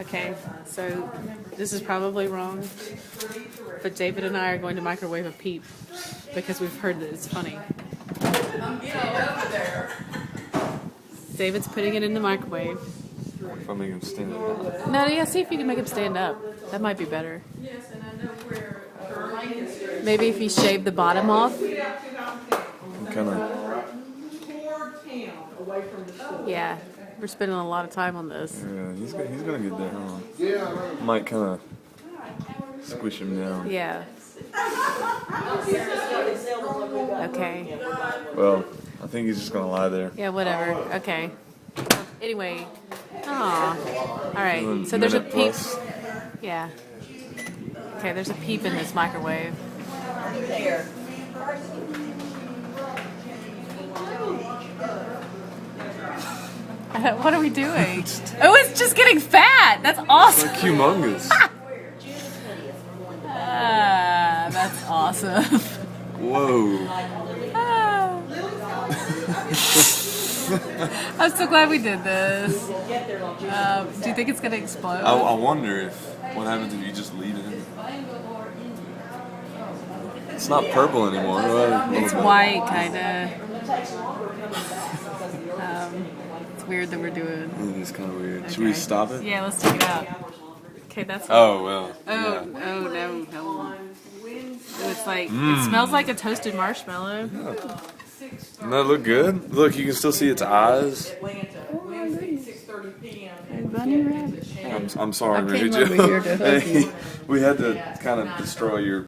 Okay, so this is probably wrong, but David and I are going to microwave a Peep because we've heard that it's funny. David's putting it in the microwave. If I make him stand up. No, yeah, see if you can make him stand up. That might be better. Maybe if you shave the bottom off. I'm kind of. Yeah, we're spending a lot of time on this. Yeah, he's gonna get there, huh? Might kind of squish him down. Yeah. Okay. Well, I think he's just gonna lie there. Yeah, whatever. Okay. Anyway. Aw. Alright, so there's a Peep. Yeah. Okay, there's a Peep in this microwave. What are we doing? Oh, it's just getting fat! That's awesome! It's like humongous. That's awesome. Whoa. I'm so glad we did this. Do you think it's gonna explode? I wonder what happens if you just leave it in. It's not purple anymore. It's white, kinda. It's weird that we're doing. It is kind of weird. Okay. Should we stop it? Yeah, let's take it out. Okay, that's. Oh well. Oh no. Oh, it's like it smells like a toasted marshmallow. Yeah. Doesn't that look good? Look, you can still see its eyes. I'm sorry, I came Mary Jo. over here to hug you. We had to kind of destroy your